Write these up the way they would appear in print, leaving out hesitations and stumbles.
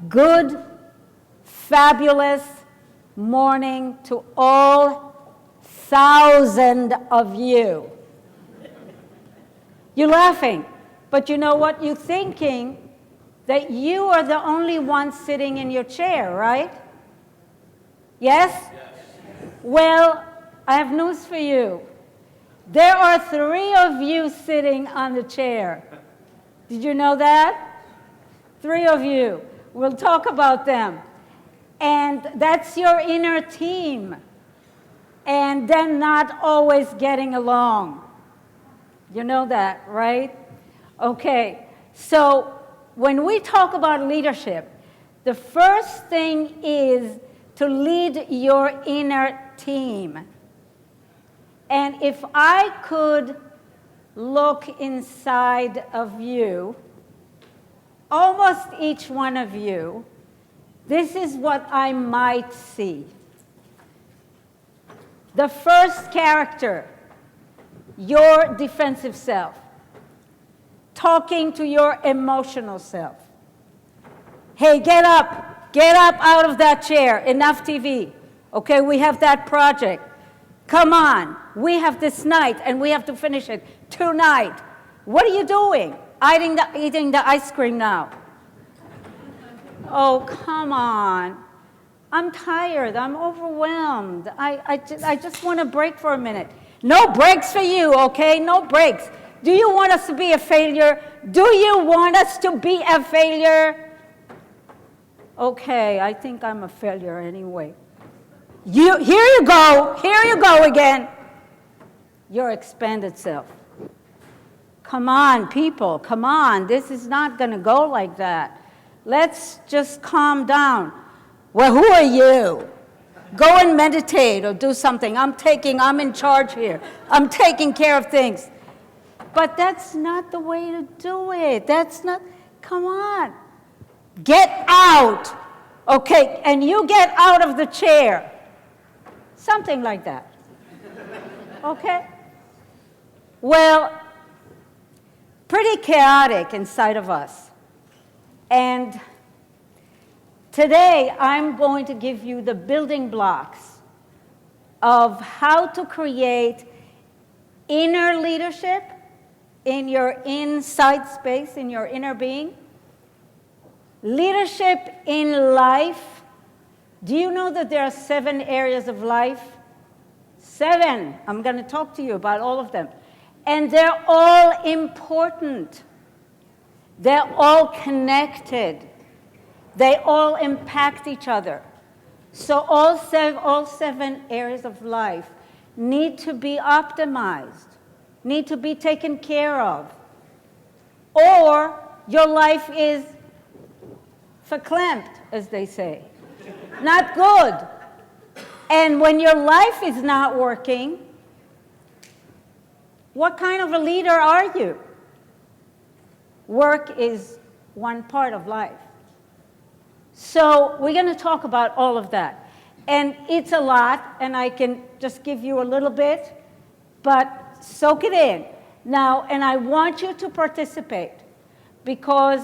Good, fabulous morning to all 1,000 of you. You're laughing, but you know what? You're thinking that you are the only one sitting in your chair, right? Yes? Well, I have news for you. There are 3 of you sitting on the chair. Did you know that? 3 of you. We'll talk about them. And that's your inner team. And then not always getting along. You know that, right? Okay. So when we talk about leadership, the first thing is to lead your inner team. And if I could look inside of you, almost each one of you, this is what I might see. The first character, your defensive self, talking to your emotional self. Hey, get up out of that chair, enough TV. Okay, we have that project. Come on, we have this night and we have to finish it tonight. What are you doing? Eating the ice cream now. Oh, come on. I'm tired, I'm overwhelmed. I just want a break for a minute. No breaks for you, okay? No breaks. Do you want us to be a failure? Do you want us to be a failure? Okay, I think I'm a failure anyway. Here you go again. Your expanded self. Come on, people, come on. This is not going to go like that. Let's just calm down. Well, who are you? Go and meditate or do something. I'm in charge here. I'm taking care of things. But that's not the way to do it. Come on. Get out. Okay, and you get out of the chair. Something like that. Okay? Well, pretty chaotic inside of us. And today I'm going to give you the building blocks of how to create inner leadership in your inside space, in your inner being. Leadership in life. Do you know that there are 7 areas of life? 7. I'm going to talk to you about all of them. And they're all important. They're all connected. They all impact each other. So all 7 areas of life need to be optimized, need to be taken care of. Or your life is verklempt, as they say. Not good. And when your life is not working, what kind of a leader are you? Work is one part of life. So we're going to talk about all of that. And it's a lot, and I can just give you a little bit, but soak it in. Now, and I want you to participate, because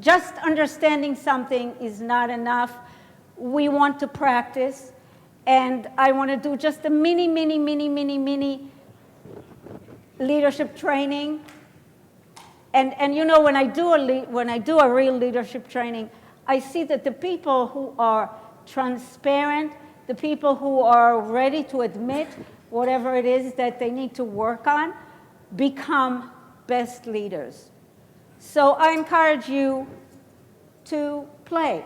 just understanding something is not enough. We want to practice, and I want to do just a mini leadership training. And you know, when I do a real leadership training, I see that the people who are transparent, the people who are ready to admit whatever it is that they need to work on, become best leaders. So I encourage you to play.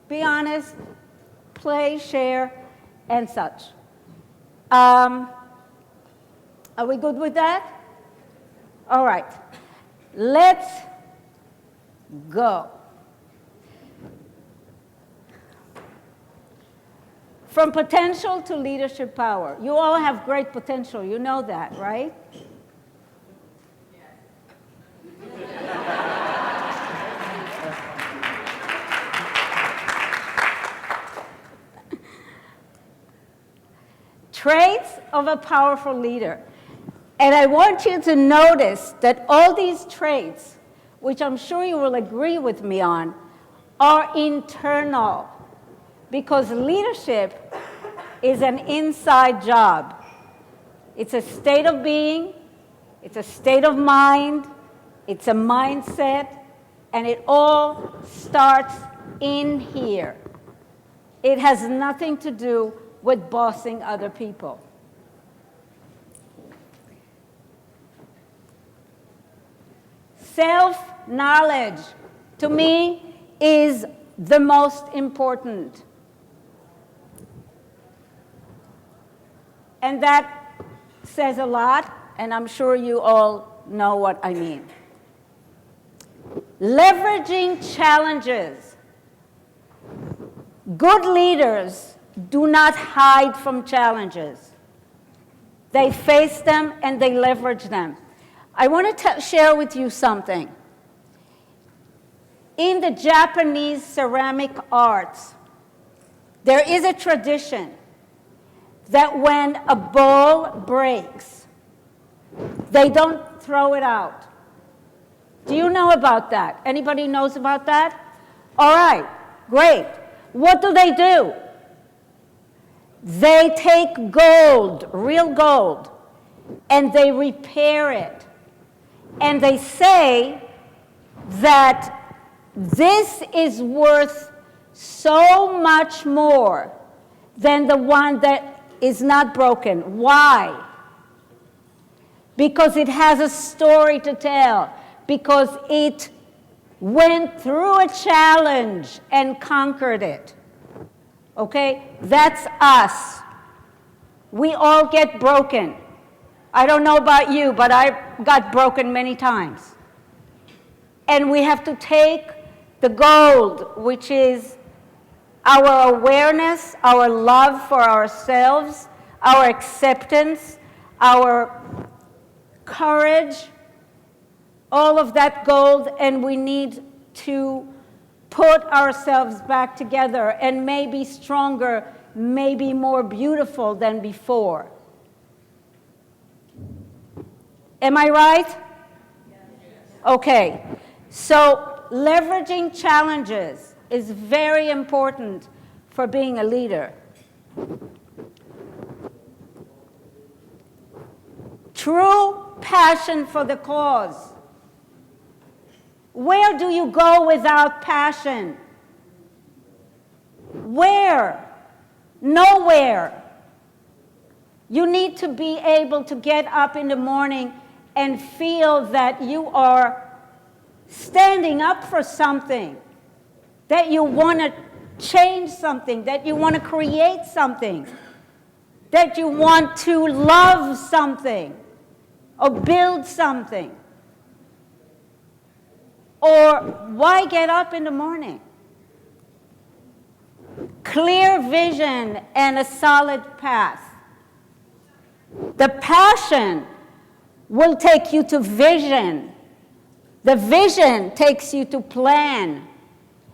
Be honest, play, share, and such. Are we good with that? All right. Let's go. From potential to leadership power. You all have great potential. You know that, right? Traits of a powerful leader. And I want you to notice that all these traits, which I'm sure you will agree with me on, are internal, because leadership is an inside job. It's a state of being, it's a state of mind, it's a mindset, and it all starts in here. It has nothing to do with bossing other people. Self-knowledge, to me, is the most important. And that says a lot, and I'm sure you all know what I mean. Leveraging challenges. Good leaders do not hide from challenges. They face them and they leverage them. I want to share with you something. In the Japanese ceramic arts, there is a tradition that when a bowl breaks, they don't throw it out. Do you know about that? Anybody knows about that? All right, great. What do? They take gold, real gold, and they repair it. And they say that this is worth so much more than the one that is not broken. Why? Because it has a story to tell. Because it went through a challenge and conquered it. Okay? That's us. We all get broken. I don't know about you, but I got broken many times. And we have to take the gold, which is our awareness, our love for ourselves, our acceptance, our courage, all of that gold, and we need to put ourselves back together and maybe stronger, maybe more beautiful than before. Am I right? Yes. Okay. So leveraging challenges is very important for being a leader. True passion for the cause. Where do you go without passion? Where? Nowhere. You need to be able to get up in the morning and feel that you are standing up for something, that you want to change something, that you want to create something, that you want to love something or build something. Or why get up in the morning? Clear vision and a solid path. The passion will take you to vision. The vision takes you to plan.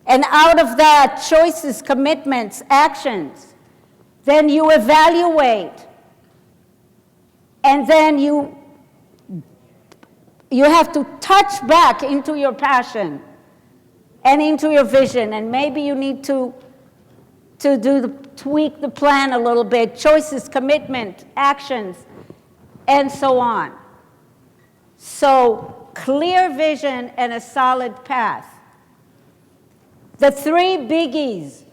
And out of that, choices, commitments, actions. Then you evaluate. And then you have to touch back into your passion and into your vision. And maybe you need to tweak the plan a little bit. Choices, commitment, actions, and so on. So, clear vision and a solid path. The three biggies.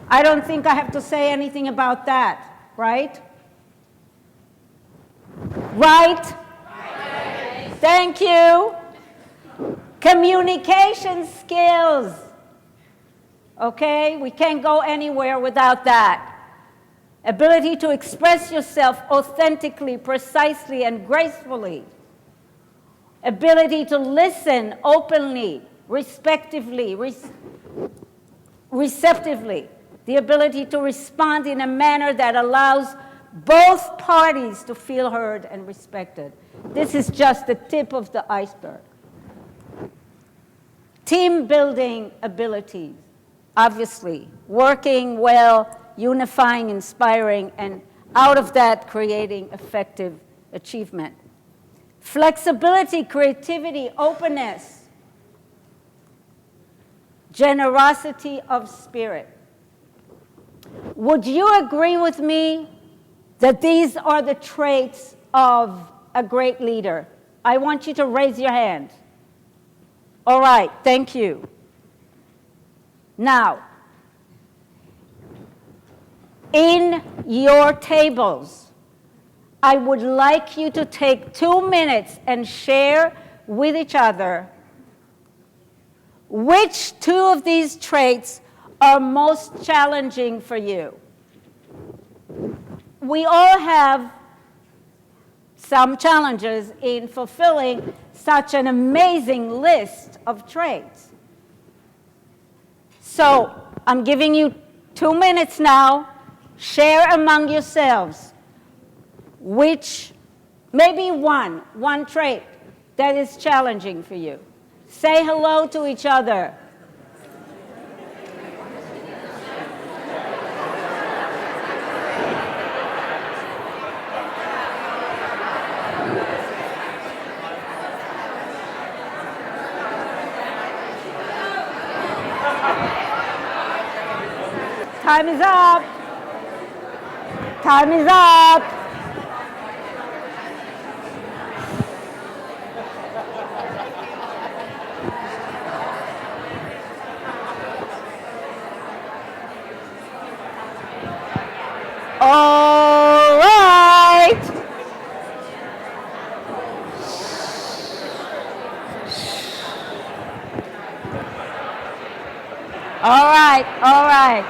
I don't think I have to say anything about that, right? Right? Right. Thank you. Communication skills. Okay? We can't go anywhere without that. Ability to express yourself authentically, precisely, and gracefully. Ability to listen openly, receptively. The ability to respond in a manner that allows both parties to feel heard and respected. This is just the tip of the iceberg. Team building abilities, obviously. Working well, unifying, inspiring, and out of that, creating effective achievement. Flexibility, creativity, openness. generosity of spirit. Would you agree with me that these are the traits of a great leader? I want you to raise your hand. All right, thank you. Now, in your tables, I would like you to take 2 minutes and share with each other which two of these traits are most challenging for you. We all have some challenges in fulfilling such an amazing list of traits. So I'm giving you 2 minutes now. Share among yourselves which, maybe one trait that is challenging for you. Say hello to each other. Time is up. Time is up. All right. All right, all right.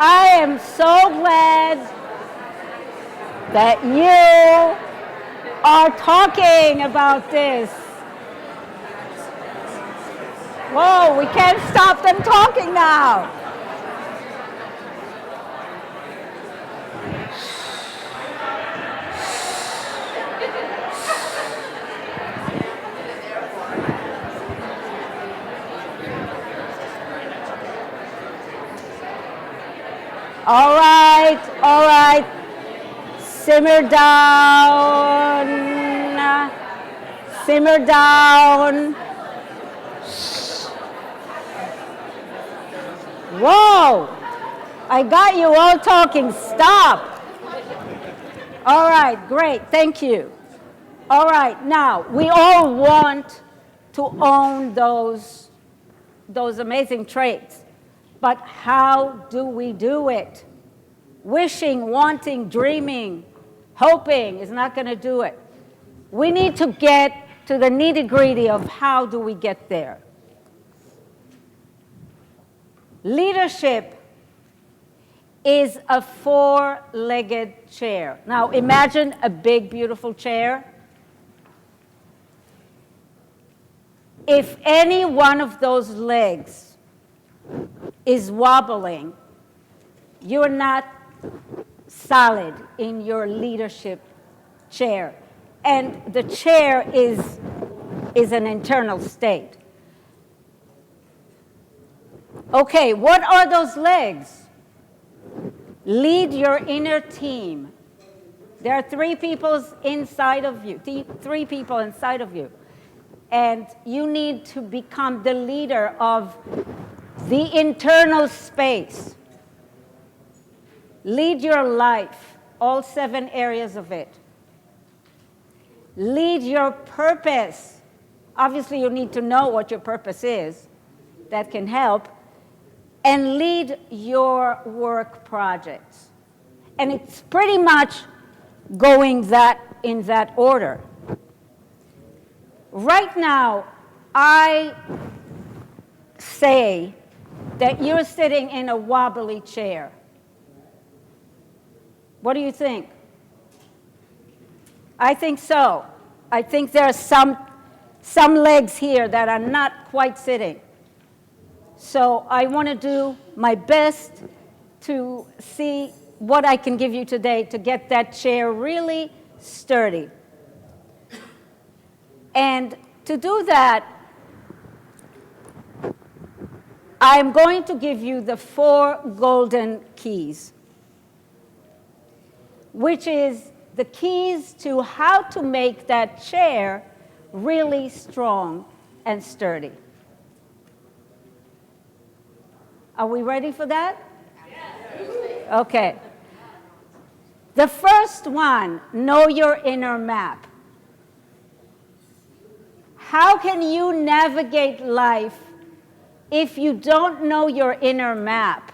I am so glad that you are talking about this. Whoa, we can't stop them talking now. All right, all right. Simmer down. Simmer down. Whoa! I got you all talking. Stop. All right, great. Thank you. All right, now, we all want to own those amazing traits. But how do we do it? Wishing, wanting, dreaming, hoping is not going to do it. We need to get to the nitty-gritty of how do we get there. Leadership is a four-legged chair. Now imagine a big, beautiful chair. If any one of those legs is wobbling, you're not solid in your leadership chair. And the chair is an internal state. Okay, what are those legs? Lead your inner team. There are three people inside of you, three people inside of you. And you need to become the leader of the internal space. Lead your life, all 7 areas of it. Lead your purpose. Obviously, you need to know what your purpose is. That can help. And lead your work projects. And it's pretty much going in that order. Right now, I say that you're sitting in a wobbly chair. What do you think? I think so. I think there are some legs here that are not quite sitting. So I want to do my best to see what I can give you today to get that chair really sturdy. And to do that, I'm going to give you the 4 golden keys, which is the keys to how to make that chair really strong and sturdy. Are we ready for that? Yes. Okay. The first one, know your inner map. How can you navigate life if you don't know your inner map?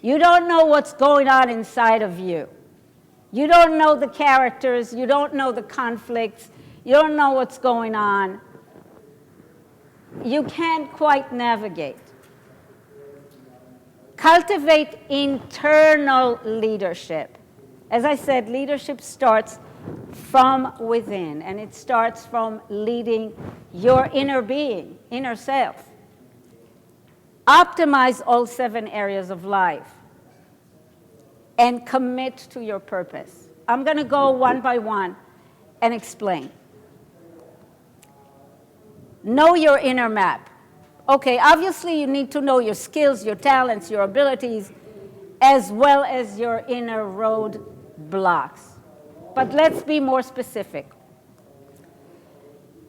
You don't know what's going on inside of you. You don't know the characters. You don't know the conflicts. You don't know what's going on. You can't quite navigate. Cultivate internal leadership. As I said, leadership starts from within, and it starts from leading your inner being, inner self. Optimize all 7 areas of life and commit to your purpose. I'm going to go one by one and explain. Know your inner map. Okay, obviously you need to know your skills, your talents, your abilities, as well as your inner road blocks. But let's be more specific.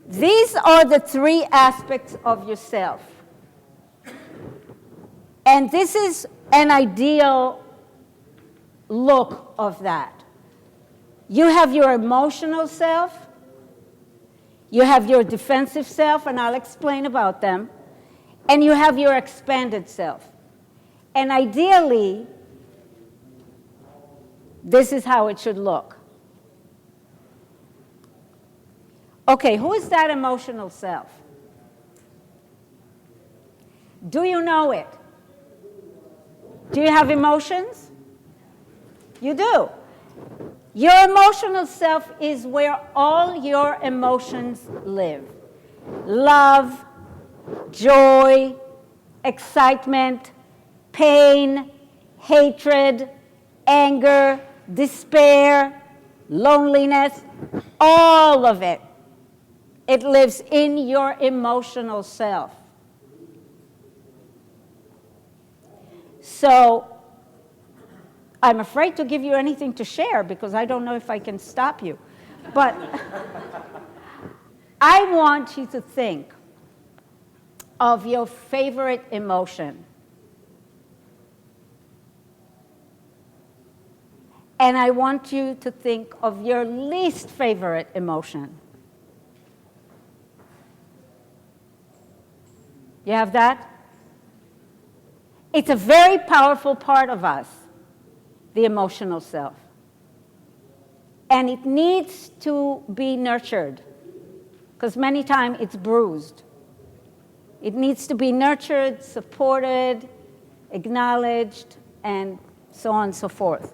These are the 3 aspects of yourself. And this is an ideal look of that. You have your emotional self, you have your defensive self, and I'll explain about them, and you have your expanded self. And ideally, this is how it should look. Okay, who is that emotional self? Do you know it? Do you have emotions? You do. Your emotional self is where all your emotions live. Love, joy, excitement, pain, hatred, anger, despair, loneliness, all of it. It lives in your emotional self. So, I'm afraid to give you anything to share because I don't know if I can stop you. But I want you to think of your favorite emotion. And I want you to think of your least favorite emotion. You have that? It's a very powerful part of us, the emotional self. And it needs to be nurtured, because many times it's bruised. It needs to be nurtured, supported, acknowledged, and so on and so forth.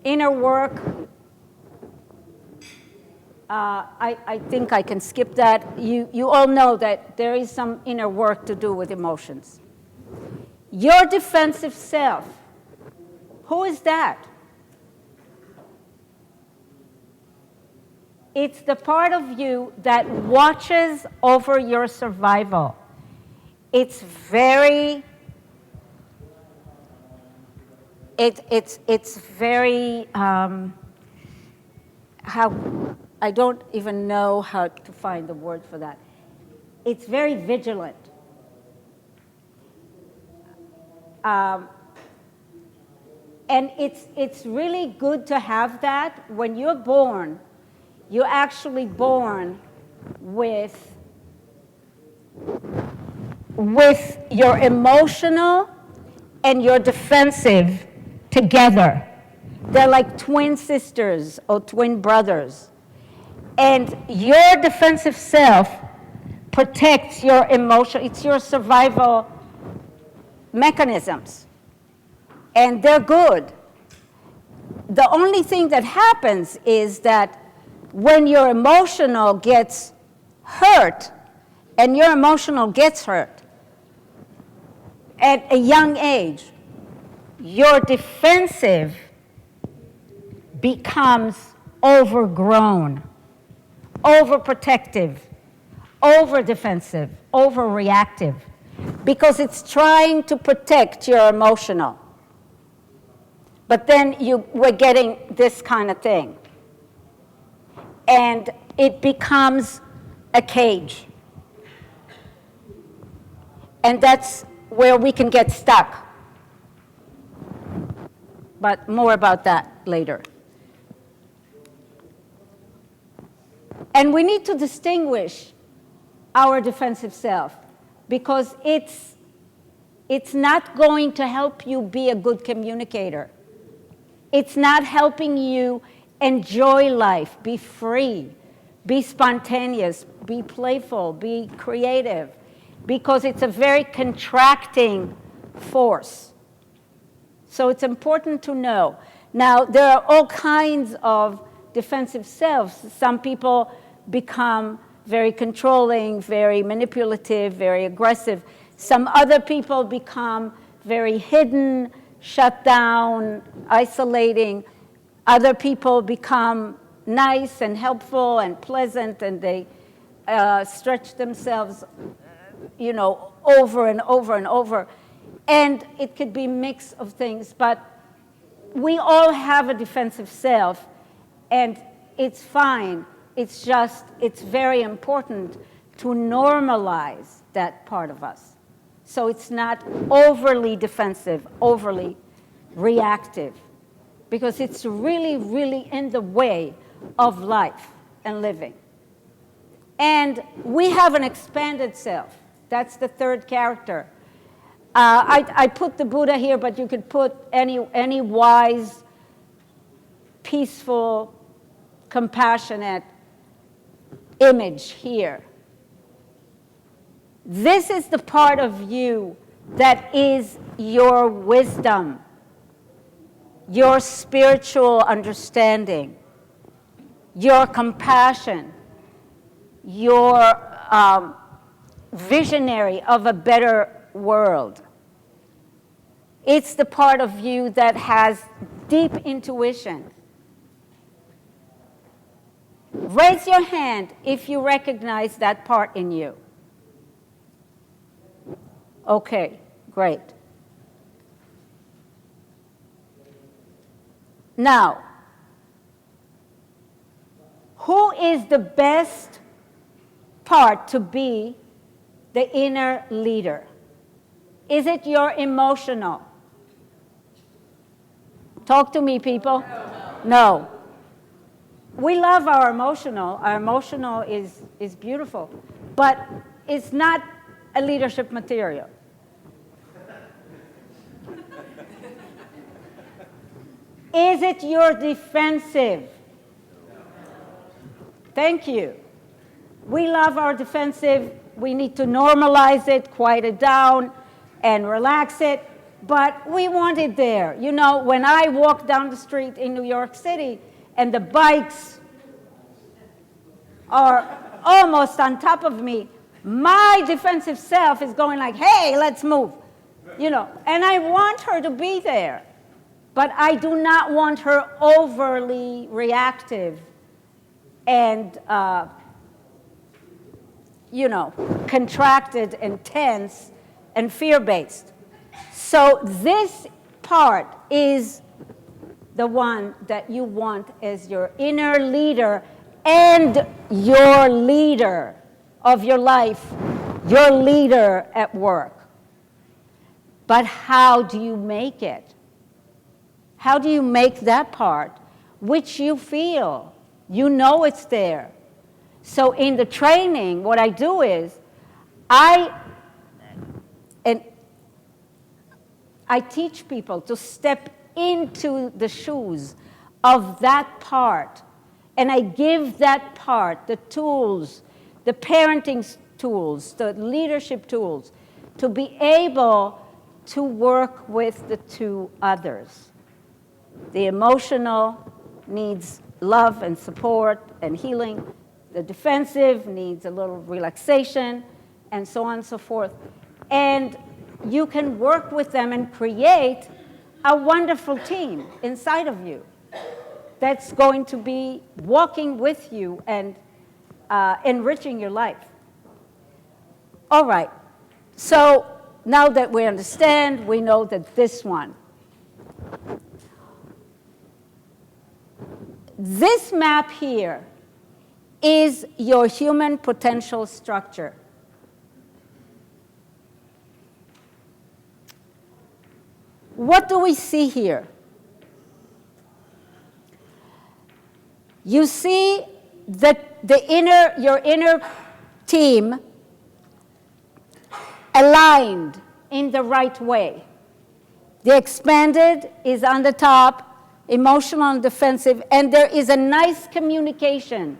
Inner work, I think I can skip that. You all know that there is some inner work to do with emotions. Your defensive self, who is that? It's the part of you that watches over your survival. It's very, it's very, how, I don't even know how to find the word for that. It's very vigilant. And it's really good to have that. When you're born, you're actually born with your emotional and your defensive together. They're like twin sisters or twin brothers. And your defensive self protects your emotion. It's your survival mechanisms. And they're good. The only thing that happens is that when your emotional gets hurt, and your emotional gets hurt at a young age, your defensive becomes overgrown, overprotective, overdefensive, overreactive, because it's trying to protect your emotional. But then we're getting this kind of thing. and it becomes a cage. And that's where we can get stuck. But more about that later. And we need to distinguish our defensive self, because it's not going to help you be a good communicator. It's not helping you enjoy life, be free, be spontaneous, be playful, be creative, because it's a very contracting force. So it's important to know. Now, there are all kinds of defensive selves. Some people become very controlling, very manipulative, very aggressive. Some other people become very hidden, shut down, isolating. Other people become nice and helpful and pleasant, and they stretch themselves, over and over and over. And it could be a mix of things, but we all have a defensive self, and it's fine. It's just, it's very important to normalize that part of us. So it's not overly defensive, overly reactive, because it's really, really in the way of life and living. And we have an expanded self. That's the third character. I put the Buddha here, but you could put any wise, peaceful, compassionate image here. This is the part of you that is your wisdom, your spiritual understanding, your compassion, your visionary of a better world. It's the part of you that has deep intuition. Raise your hand if you recognize that part in you. Okay, great. Now, who is the best part to be the inner leader? Is it your emotional? Talk to me, people. No. We love our emotional. Our emotional is beautiful, but it's not a leadership material. Is it your defensive? Thank you. We love our defensive. We need to normalize it, quiet it down, and relax it. But we want it there. You know, when I walk down the street in New York City and the bikes are almost on top of me, my defensive self is going like, hey, let's move. And I want her to be there. But I do not want her overly reactive and, contracted and tense and fear-based. So this part is the one that you want as your inner leader and your leader of your life, your leader at work. But how do you make it? How do you make that part, which you feel, you know it's there? So in the training, what I do is, I teach people to step into the shoes of that part, and I give that part the tools, the parenting tools, the leadership tools, to be able to work with the two others. The emotional needs love and support and healing. The defensive needs a little relaxation, and so on and so forth. And you can work with them and create a wonderful team inside of you that's going to be walking with you and enriching your life. All right. So now that we understand, we know that this one. This map here is your human potential structure. What do we see here? You see that your inner team aligned in the right way. The expanded is on the top, emotional and defensive, and there is a nice communication,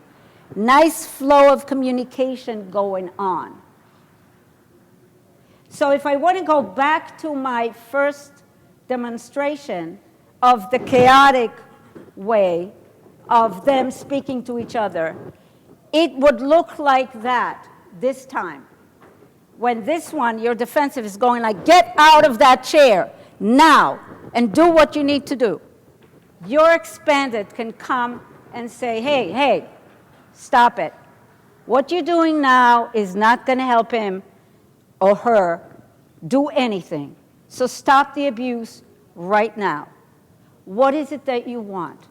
nice flow of communication going on. So if I want to go back to my first demonstration of the chaotic way of them speaking to each other, it would look like that this time. When this one, your defensive, is going like, get out of that chair now and do what you need to do. Your expanded can come and say, hey, stop it. What you're doing now is not going to help him or her do anything. So stop the abuse right now. What is it that you want?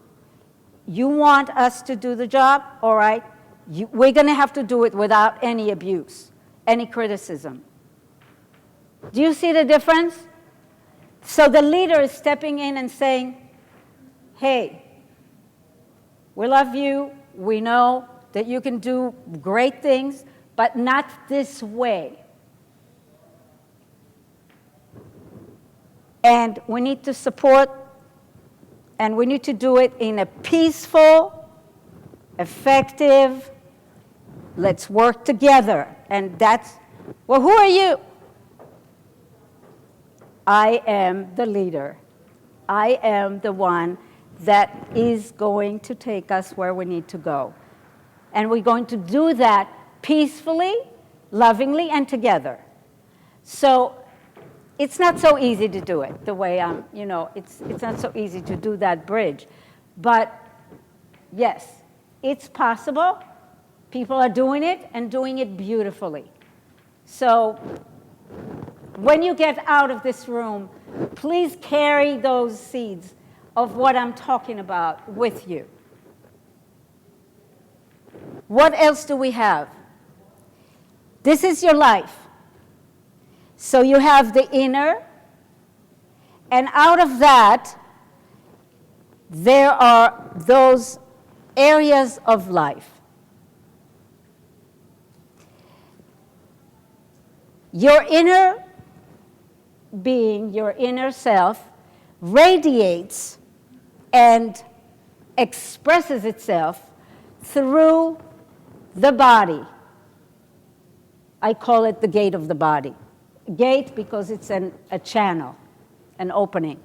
You want us to do the job? All right. We're going to have to do it without any abuse, any criticism. Do you see the difference? So the leader is stepping in and saying, hey, we love you. We know that you can do great things, but not this way. And we need to support, and we need to do it in a peaceful, effective, let's work together. And that's, well, who are you? I am the leader. I am the one that is going to take us where we need to go. And we're going to do that peacefully, lovingly, and together. So it's not so easy to do it the way I'm, it's not so easy to do that bridge. But yes, it's possible. People are doing it and doing it beautifully. So when you get out of this room, please carry those seeds of what I'm talking about with you. What else do we have? This is your life. So you have the inner, and out of that, there are those areas of life. Your inner being, your inner self, radiates and expresses itself through the body. I call it the gate of the body. Gate because it's a channel, an opening.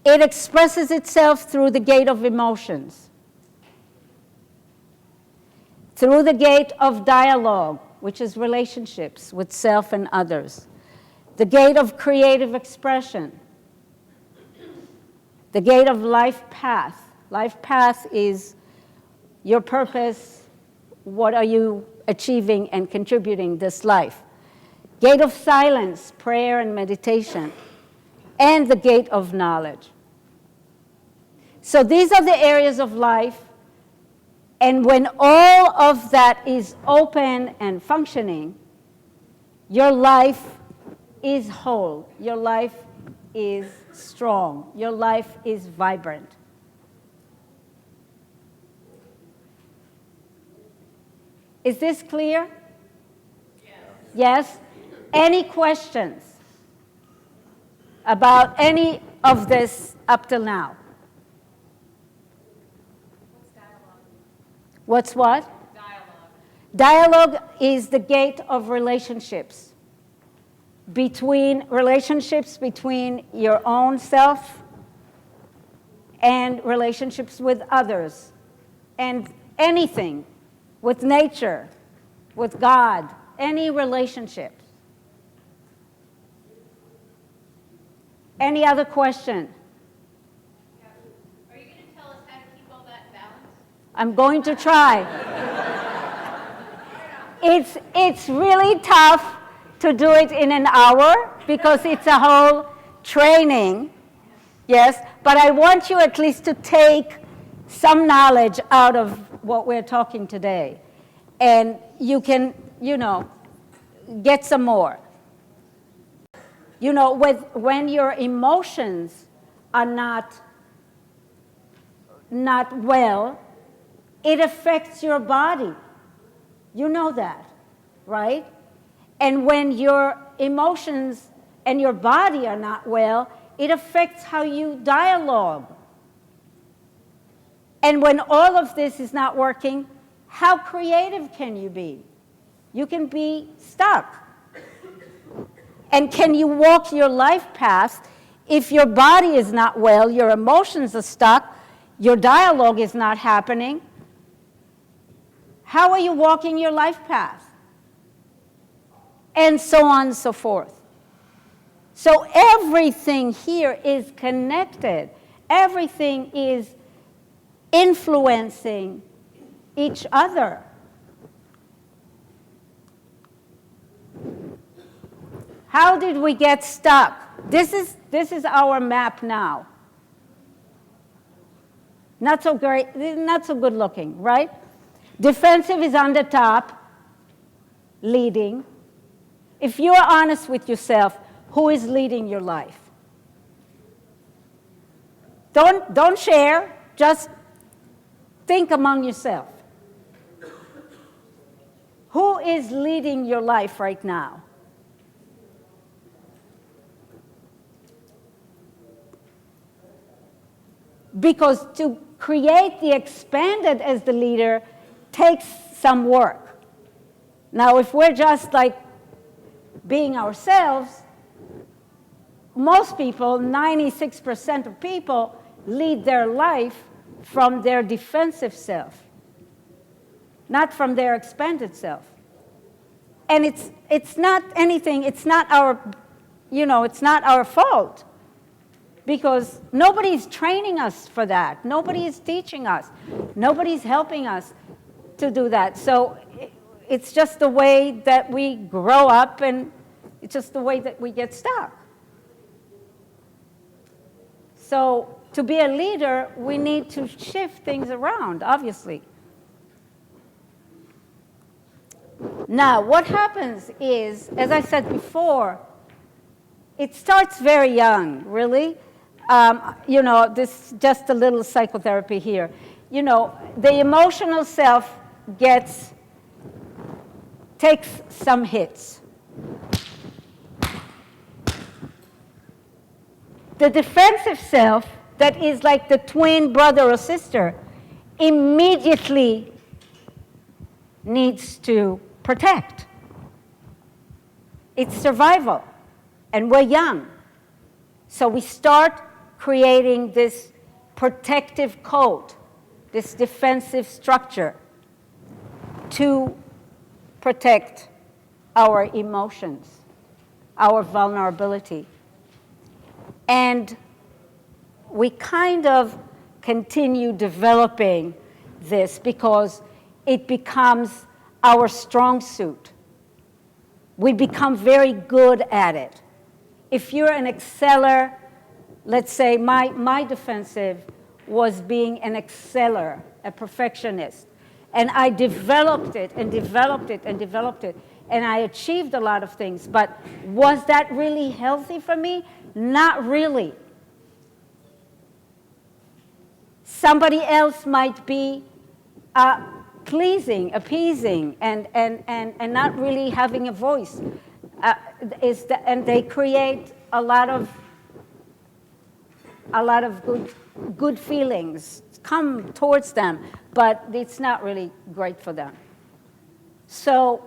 It expresses itself through the gate of emotions, through the gate of dialogue, which is relationships with self and others, the gate of creative expression, the gate of life path. Life path is your purpose, what are you achieving and contributing this life. Gate of silence, prayer and meditation, and the gate of knowledge. So these are the areas of life, and when all of that is open and functioning, your life is whole, your life is strong, your life is vibrant. Is this clear? Yes? Any questions about any of this up till now? What's dialogue? What's what? Dialogue. Dialogue is the gate of relationships. Relationships between your own self and relationships with others. And anything, with nature, with God, any relationships. Any other question? Are you going to tell us how to keep all that balance? I'm going to try. It's really tough to do it in an hour because it's a whole training, yes, but I want you at least to take some knowledge out of what we're talking today. And you can, get some more. When your emotions are not well, it affects your body. You know that, right? And when your emotions and your body are not well, it affects how you dialogue. And when all of this is not working, how creative can you be? You can be stuck. And can you walk your life path if your body is not well, your emotions are stuck, your dialogue is not happening? How are you walking your life path? And so on and so forth. So everything here is connected. Everything is influencing each other. How did we get stuck? This is our map now. Not so great, not so good looking, right? Defensive is on the top, leading. If you are honest with yourself, who is leading your life? Don't share, just think among yourself. Who is leading your life right now? Because to create the expanded as the leader takes some work. Now, if we're just like being ourselves, most people, 96% of people, lead their life from their defensive self, not from their expanded self. And it's not anything, it's not our, it's not our fault. Because nobody's training us for that. Nobody is teaching us. Nobody's helping us to do that. So it's just the way that we grow up, and it's just the way that we get stuck. So to be a leader, we need to shift things around, obviously. Now, what happens is, as I said before, it starts very young, really. This just a little psychotherapy here. The emotional self takes some hits. The defensive self, that is like the twin brother or sister, immediately needs to protect. It's survival, and we're young. So we start creating this protective code, this defensive structure to protect our emotions, our vulnerability. And we kind of continue developing this because it becomes our strong suit. We become very good at it. If you're an exceller, let's say my defensive was being an exceller, a perfectionist. And I developed it and developed it and developed it. And I achieved a lot of things. But was that really healthy for me? Not really. Somebody else might be pleasing, appeasing, and not really having a voice. And they create a lot of good feelings come towards them, but it's not really great for them. So,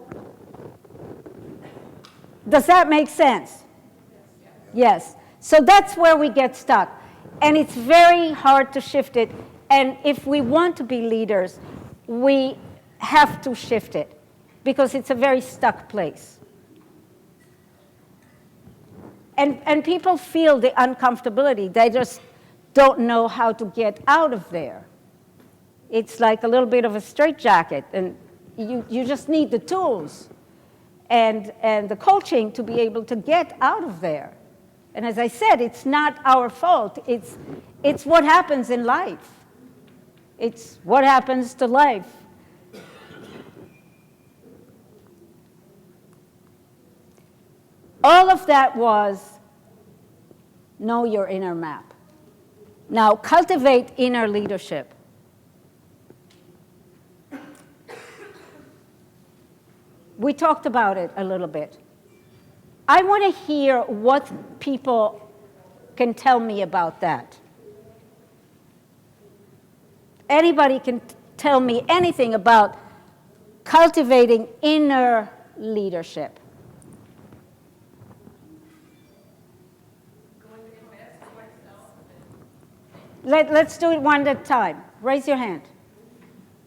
does that make sense? Yes. So that's where we get stuck. And it's very hard to shift it. And if we want to be leaders, we have to shift it because it's a very stuck place. And people feel the uncomfortability. They just don't know how to get out of there. It's like a little bit of a straitjacket, and you just need the tools and the coaching to be able to get out of there. And as I said, it's not our fault. It's what happens in life. It's what happens to life. All of that was know your inner map. Now, cultivate inner leadership. We talked about it a little bit. I want to hear what people can tell me about that. Anybody can tell me anything about cultivating inner leadership. Let's do it one at a time. Raise your hand.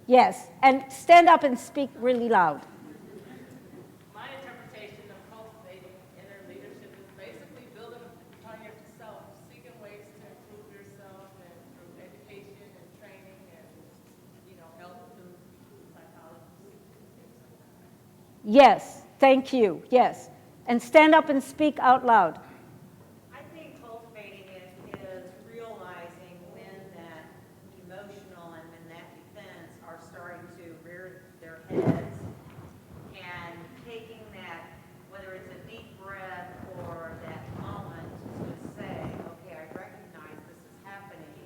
Yes, and stand up and speak really loud. My interpretation of cultivating inner leadership is basically building upon yourself, seeking ways to improve yourself and through education and training and, help through psychology, things like that. Yes, thank you. Yes. And stand up and speak out loud. I think cultivating it is realizing when that emotional and when that defense are starting to rear their heads and taking that, whether it's a deep breath or that moment to say, okay, I recognize this is happening.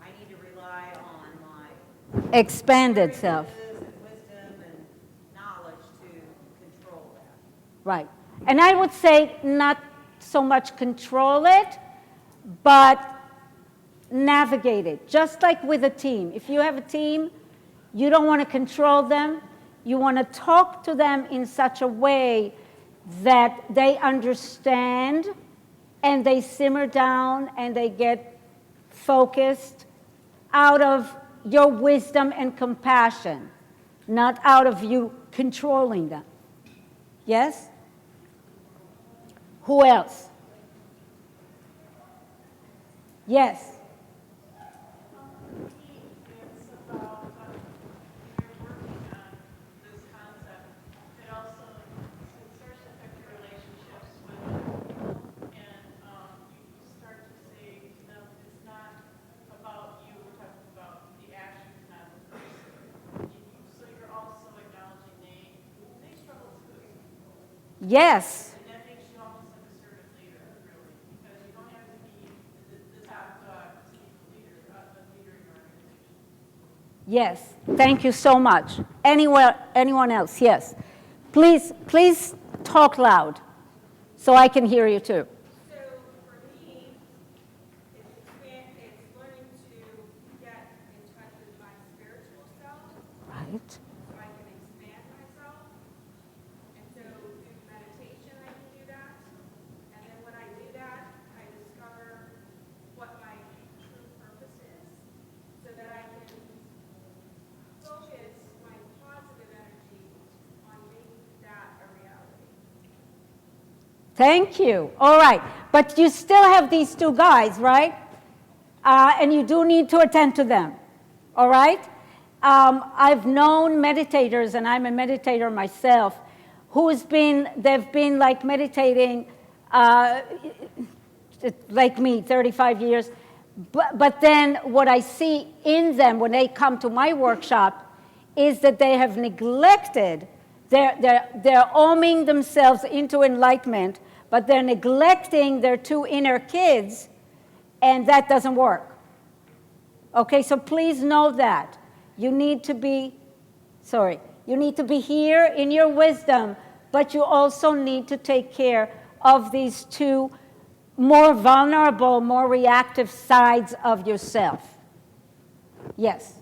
I need to rely on my Expanded self. experiences and wisdom and knowledge to control that. Right. And I would say not so much control it, but navigate it. Just like with a team. If you have a team, you don't want to control them. You want to talk to them in such a way that they understand and they simmer down and they get focused out of your wisdom and compassion, not out of you controlling them. Yes? Who else? Yes. It's about when you're working on this concept, it also starts to affect your relationships with people, and you start to see, it's not about you, we're talking about the actions, not the person. So you're also acknowledging they struggle too. Yes. And that makes you almost like a servant leader, really, because you don't have to be the top dog to be the leader in your organization. Yes. Thank you so much. Anyone else? Yes. Please talk loud so I can hear you too. So for me, it's learning to get in touch with my spiritual self Right. so I can expand myself. And so through meditation, I can do that. And then when I do that, I discover what my true purpose is so that I can focus my positive energy on making that a reality. Thank you. All right. But you still have these two guys, right? And you do need to attend to them. All right? I've known meditators, and I'm a meditator myself, they've been like meditating like me, 35 years. But then what I see in them when they come to my workshop is that they have neglected, they're oming themselves into enlightenment, but they're neglecting their two inner kids, and that doesn't work. Okay, so please know that. You need to be here in your wisdom, but you also need to take care of these two more vulnerable, more reactive sides of yourself. Yes?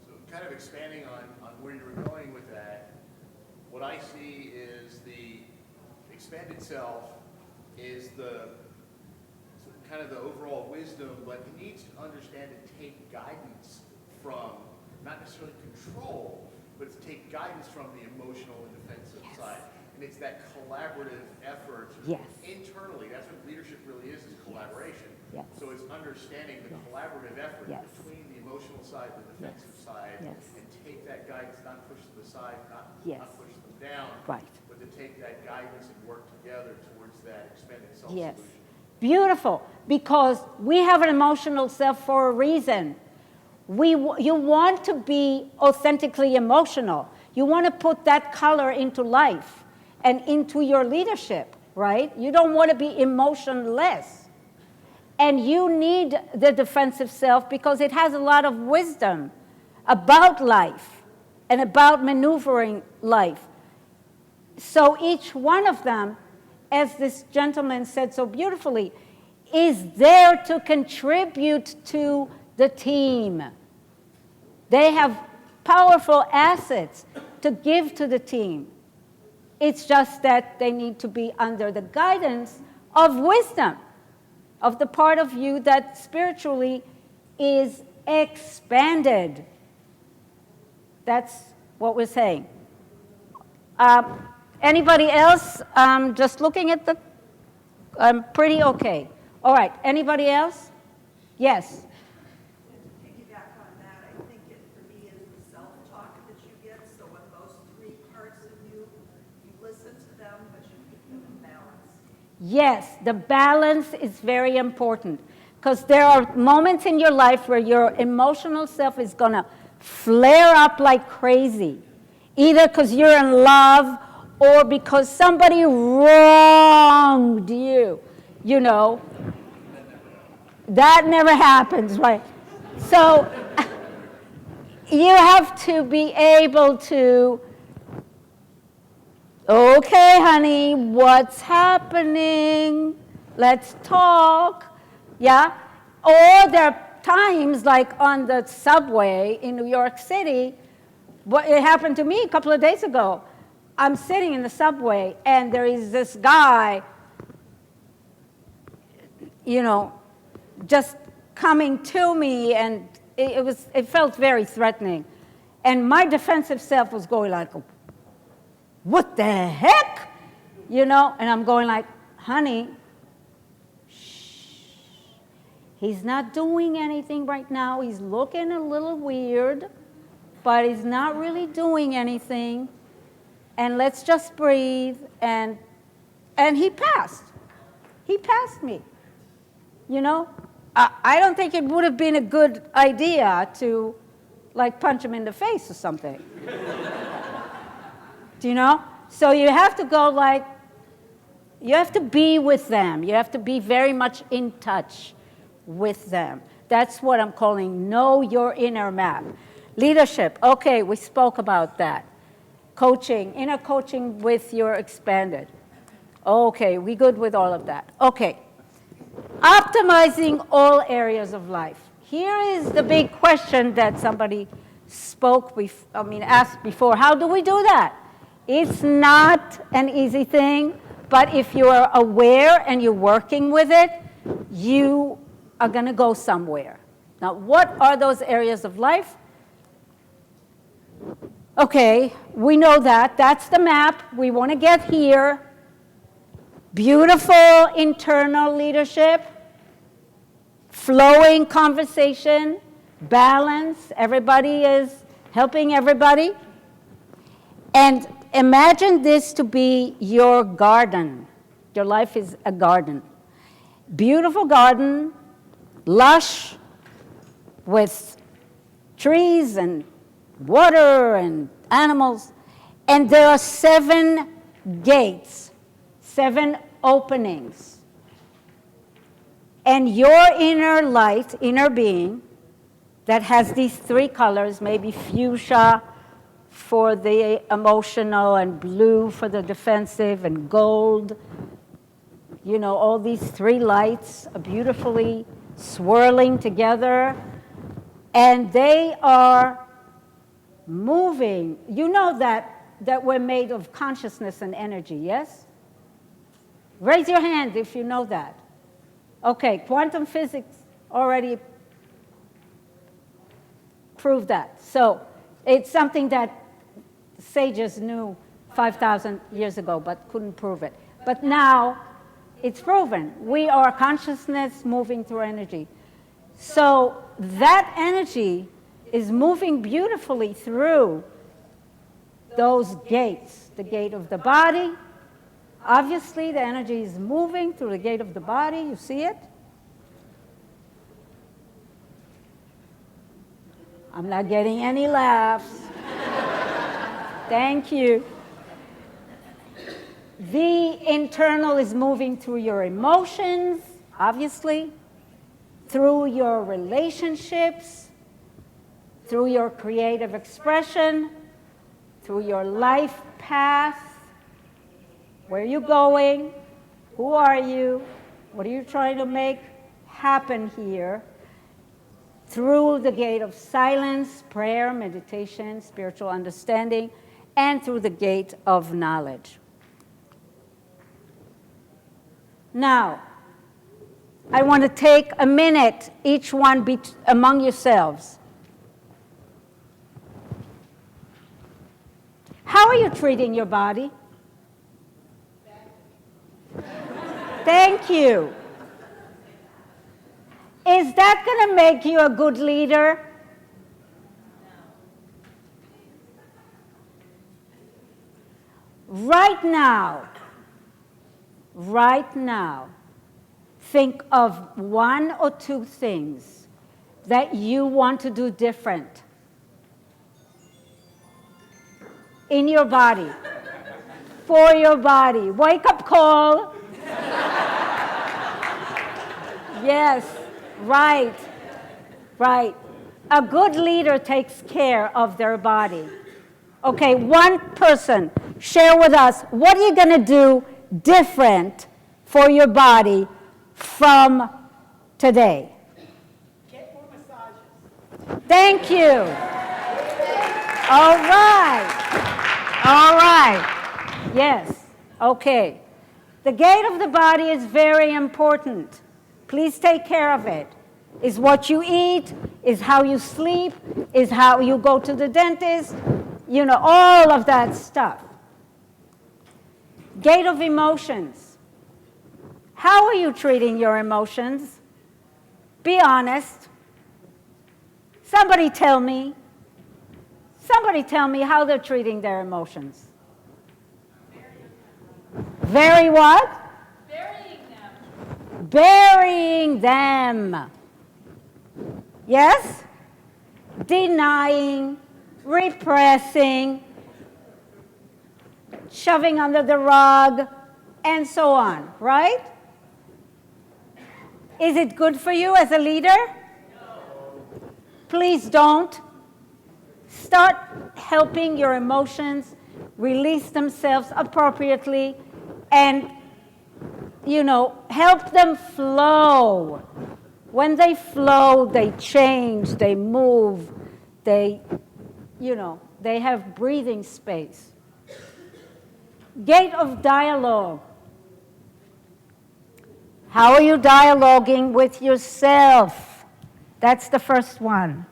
So kind of expanding on where you were going with that, what I see is the expanded self is the kind of the overall wisdom, but it needs to understand and take guidance from, not necessarily control, but to take guidance from the emotional and defensive side. And it's that collaborative effort internally. That's what leadership really is collaboration. Yes. So it's understanding the collaborative effort between the emotional side and the defensive side, and take that guidance, not push them aside, not push them down, but to take that guidance and work together towards that expanded self-solution. Beautiful. because we have an emotional self for a reason. You want to be authentically emotional. You want to put that color into life and into your leadership, right? You don't want to be emotionless. And you need the defensive self because it has a lot of wisdom about life and about maneuvering life. So each one of them, as this gentleman said so beautifully, is there to contribute to the team. They have powerful assets to give to the team. It's just that they need to be under the guidance of wisdom, of the part of you that spiritually is expanded. That's what we're saying. Anybody else? Just looking at the, I'm pretty okay. All right, anybody else? Yes. Piggyback on that, I think it for me is the self-talk that you get. So when those three parts of you listen to them, but you keep them in balance. Yes, the balance is very important because there are moments in your life where your emotional self is going to flare up like crazy, either because you're in love or because somebody wronged you, you know. That never happens, right? So you have to be able to, okay, honey, what's happening? Let's talk, yeah? Or there are times like on the subway in New York City, it happened to me a couple of days ago. I'm sitting in the subway and there is this guy, you know, just coming to me, and it felt very threatening. And my defensive self was going like, what the heck? You know, and I'm going like, honey, shh. He's not doing anything right now. He's looking a little weird, but he's not really doing anything. And let's just breathe. And he passed. He passed me. You know, I don't think it would have been a good idea to, like, punch him in the face or something. Do you know? So you have to go like, you have to be with them. You have to be very much in touch with them. That's what I'm calling know your inner map. Leadership, okay, we spoke about that. Coaching, inner coaching with your expanded. Okay, we good with all of that. Okay. Optimizing all areas of life. Here is the big question that somebody asked before. How do we do that? It's not an easy thing, but if you are aware and you're working with it, you are going to go somewhere. Now, what are those areas of life? Okay, we know that. That's the map. We want to get here. Beautiful internal leadership, flowing conversation, balance, everybody is helping everybody. And imagine this to be your garden. Your life is a garden. Beautiful garden, lush, with trees and water and animals. And there are 7 gates, 7 openings. And your inner light, inner being, that has these 3 colors, maybe fuchsia for the emotional, and blue for the defensive, and gold, you know, all these 3 lights are beautifully swirling together, and they are moving. You know that we're made of consciousness and energy, yes? Raise your hand if you know that. Okay, quantum physics already proved that. So it's something that sages knew 5,000 years ago but couldn't prove it. But now it's proven. We are consciousness moving through energy. So that energy is moving beautifully through those gates, the gate of the body. Obviously, the energy is moving through the gate of the body. You see it? I'm not getting any laughs. Thank you. The internal is moving through your emotions, obviously, through your relationships, through your creative expression, through your life path. Where are you going? Who are you? What are you trying to make happen here? Through the gate of silence, prayer, meditation, spiritual understanding, and through the gate of knowledge. Now, I want to take a minute, each one among yourselves. How are you treating your body? Thank you. Is that going to make you a good leader? Right now, think of one or two things that you want to do different in your body, for your body. Wake up call. Yes, right. A good leader takes care of their body. Okay, one person, share with us, what are you going to do different for your body from today? Get more massages. Thank you. All right. Yes, okay. The gate of the body is very important. Please take care of it. Is what you eat, is how you sleep, is how you go to the dentist, all of that stuff. Gate of emotions. How are you treating your emotions? Be honest. Somebody tell me how they're treating their emotions. Very what? Burying them. Yes? Denying, repressing, shoving under the rug, and so on, right? Is it good for you as a leader? No. Please don't. Start helping your emotions release themselves appropriately and help them flow. When they flow, they change, they move, they have breathing space. Gate of dialogue. How are you dialoguing with yourself? That's the first one.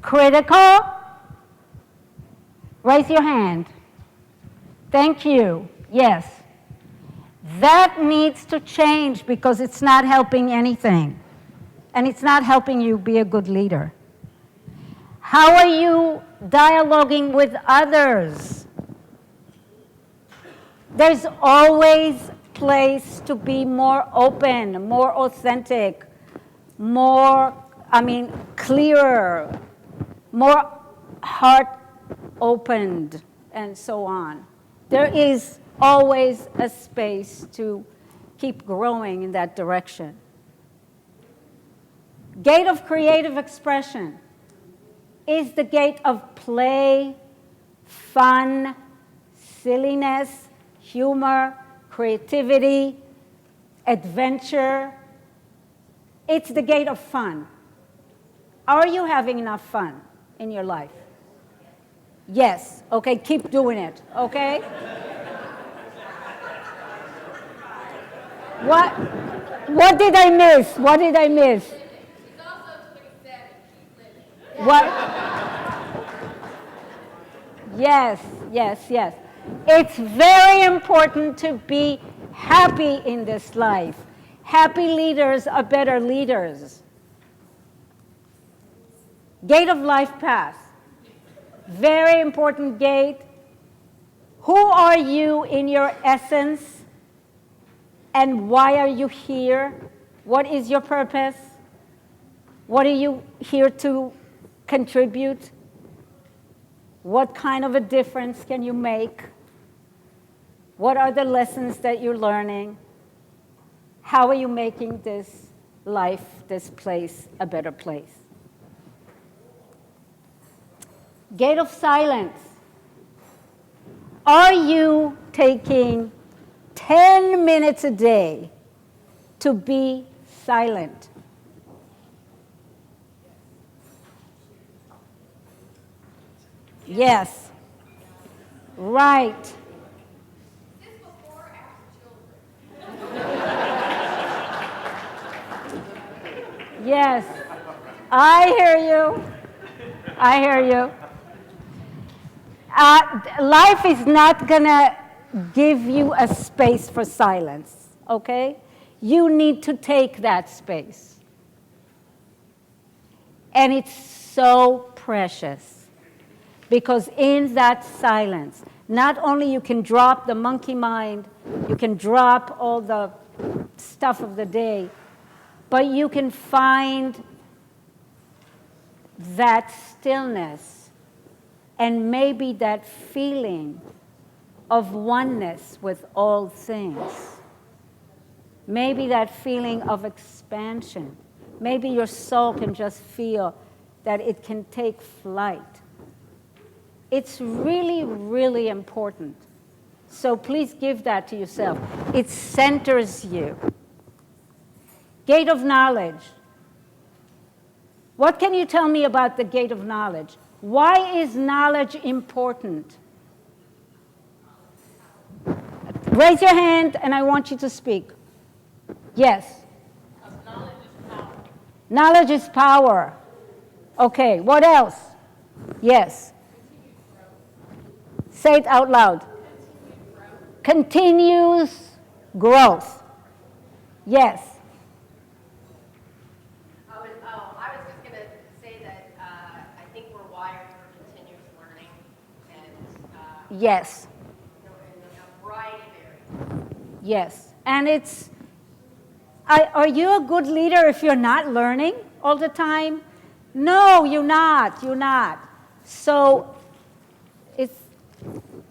Critical? Raise your hand. Thank you. Yes. That needs to change because it's not helping anything. And it's not helping you be a good leader. How are you dialoguing with others? There's always place to be more open, more authentic, clearer, more heart opened, and so on. There is always a space to keep growing in that direction. Gate of creative expression is the gate of play, fun, silliness, humor, creativity, adventure. It's the gate of fun. Are you having enough fun in your life? Yes. Okay, keep doing it, okay? What did I miss? What did I miss? She's also 27. Keep living. What? Yes. It's very important to be happy in this life. Happy leaders are better leaders. Gate of life path. Very important gate. Who are you in your essence? And why are you here? What is your purpose? What are you here to contribute? What kind of a difference can you make? What are the lessons that you're learning? How are you making this life, this place, a better place? Gate of silence. Are you taking 10 minutes a day to be silent? Yes. Right. Is this before or after children? Yes. I hear you. I hear you. Life is not going to give you a space for silence, okay? You need to take that space. And it's so precious because in that silence, not only you can drop the monkey mind, you can drop all the stuff of the day, but you can find that stillness and maybe that feeling of oneness with all things. Maybe that feeling of expansion. Maybe your soul can just feel that it can take flight. It's really, really important. So please give that to yourself. It centers you. Gate of knowledge. What can you tell me about the gate of knowledge? Why is knowledge important? Raise your hand and I want you to speak. Yes. Knowledge is power. Knowledge is power. Okay, what else? Yes. Say it out loud. Continuous growth. Yes. I was just going to say that I think we're wired for continuous learning and Yes. in a variety of areas. Yes. And it's, are you a good leader if you're not learning all the time? No, you're not. You're not. So it's,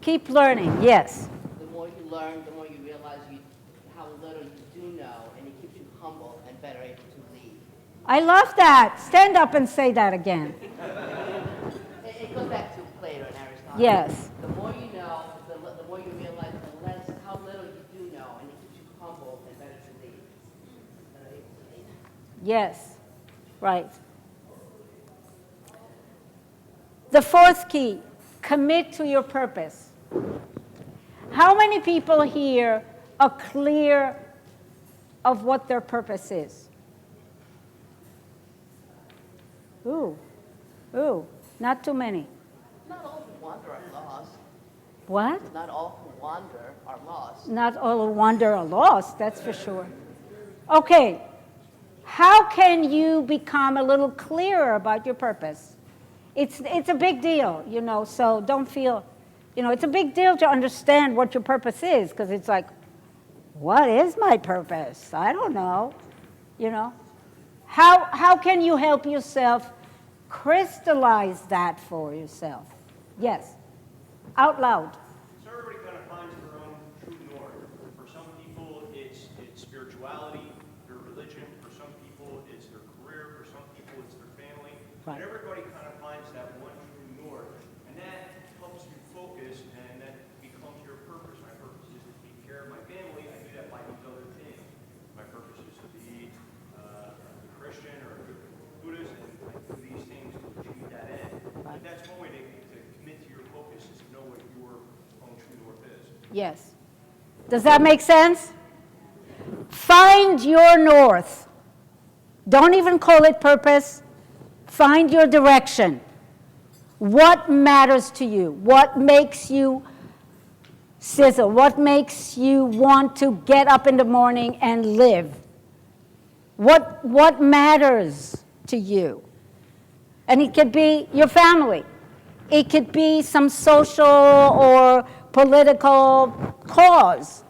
keep learning. Yes. The more you learn, the more you realize how little you do know, and it keeps you humble and better able to lead. I love that. Stand up and say that again. It goes back to Plato and Aristotle. Yes. The more you know, the more you realize how little you do know, and it keeps you humble and better to lead. Yes. Right. The fourth key, commit to your purpose. How many people here are clear of what their purpose is? Ooh, not too many. Not all who wander are lost. What? Not all who wander are lost. Not all who wander are lost, that's for sure. Okay, how can you become a little clearer about your purpose? It's a big deal, you know, so don't feel, you know, it's a big deal to understand what your purpose is, because it's like, what is my purpose? I don't know, you know. How can you help yourself crystallize that for yourself? Yes, out loud. So everybody kind of finds their own true north. For some people, it's spirituality, their religion. For some people, it's their career. For some people, it's their family. Right. And everybody kind of finds that one true north, and that helps you focus, and that becomes your purpose. My purpose is to take care of my family. I do that by these other things. My purpose is to be a Christian or a Buddhist, and I do these things to achieve that end. But that's one way to commit to your focus, is to know what your own true north is. Yes. Does that make sense? Find your north. Don't even call it purpose. Find your direction. What matters to you? What makes you sizzle? What makes you want to get up in the morning and live? What matters to you? And it could be your family. It could be some social or political cause.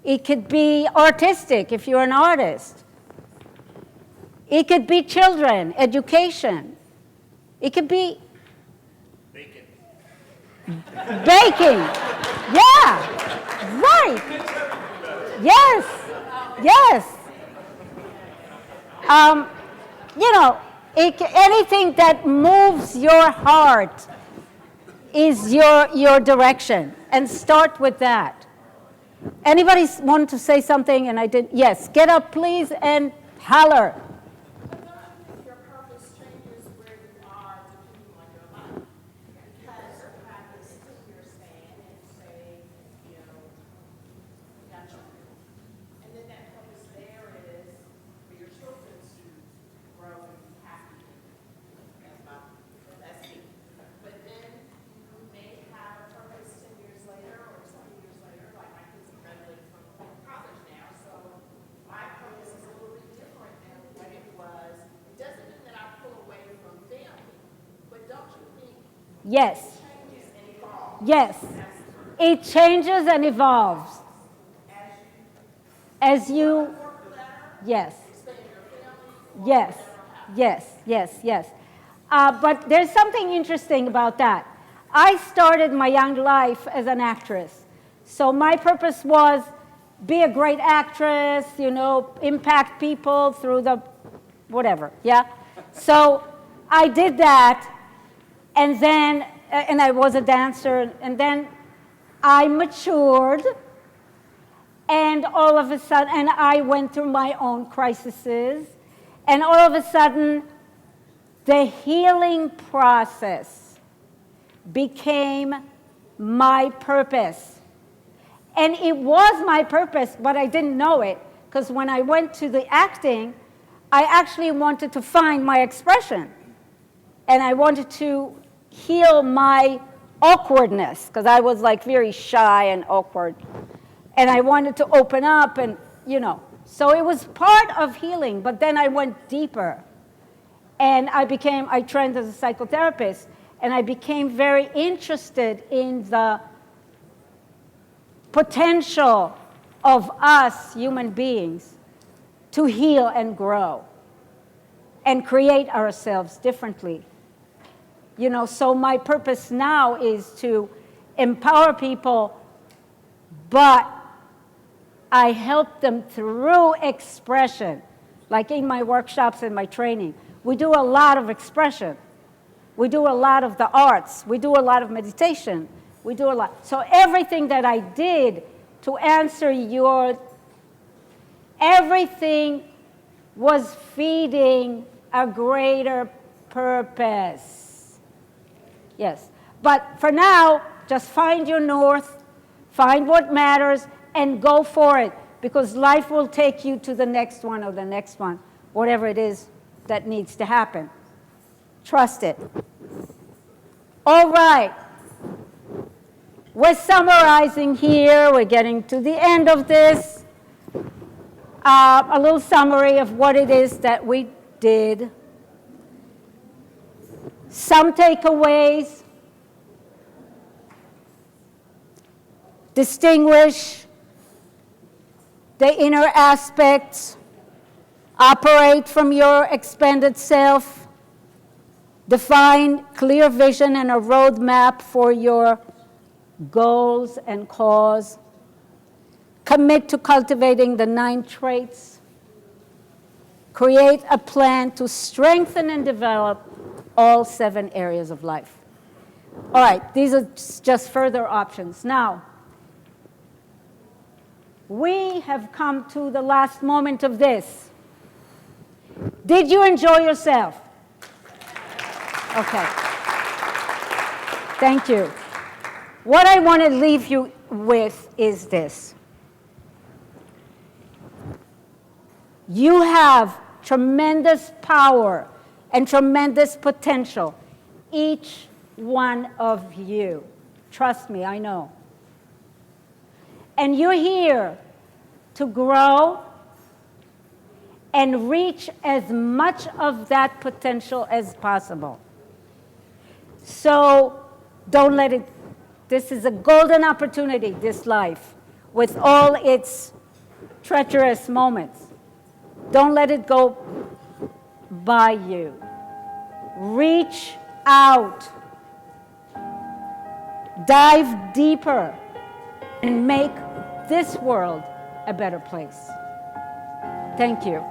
It could be artistic if you're an artist. It could be children, education. It could be Bacon. baking. Yeah, right. Yes, yes. You know, anything that moves your heart is your direction. And start with that. Anybody want to say something and I did? Yes, get up please and holler. Your purpose changes where you are depending on your life. Because you have this 10-year span and say, you know, you got children. And then that purpose there is for your children to grow and be happy. That's me. But then you may have a purpose 10 years later or 20 years later, like my kids are graduating from college now, so my purpose is a little bit different than what it was. It doesn't mean that I pull away from family, but don't you think Yes, it changes and evolves? yes. It changes and evolves. As you, yes. Yes, yes, yes, yes. But there's something interesting about that. I started my young life as an actress. So my purpose was be a great actress, you know, impact people through the whatever, yeah? So I did that, and then, and I was a dancer, and then I matured, and all of a sudden, and I went through my own crises, and all of a sudden, the healing process became my purpose. And it was my purpose, but I didn't know it, because when I went to the acting, I actually wanted to find my expression. And I wanted to heal my awkwardness, because I was like very shy and awkward. And I wanted to open up and, you know. So it was part of healing, but then I went deeper. And I trained as a psychotherapist, and I became very interested in the potential of us human beings to heal and grow and create ourselves differently. You know, so my purpose now is to empower people, but I help them through expression. Like in my workshops and my training, we do a lot of expression. We do a lot of the arts. We do a lot of meditation. We do a lot. So everything that I did to answer everything was feeding a greater purpose. Yes. But for now, just find your north, find what matters, and go for it. Because life will take you to the next one or the next one, whatever it is that needs to happen. Trust it. All right. We're summarizing here. We're getting to the end of this. A little summary of what it is that we did. Some takeaways. Distinguish the inner aspects. Operate from your expanded self. Define clear vision and a roadmap for your goals and cause. Commit to cultivating the 9 traits. Create a plan to strengthen and develop all 7 areas of life. All right, these are just further options. Now, we have come to the last moment of this. Did you enjoy yourself? Okay. Thank you. What I want to leave you with is this. You have tremendous power and tremendous potential, each one of you. Trust me, I know. And you're here to grow and reach as much of that potential as possible. So don't let it, this is a golden opportunity, this life, with all its treacherous moments. Don't let it go by you. Reach out. Dive deeper and make this world a better place. Thank you.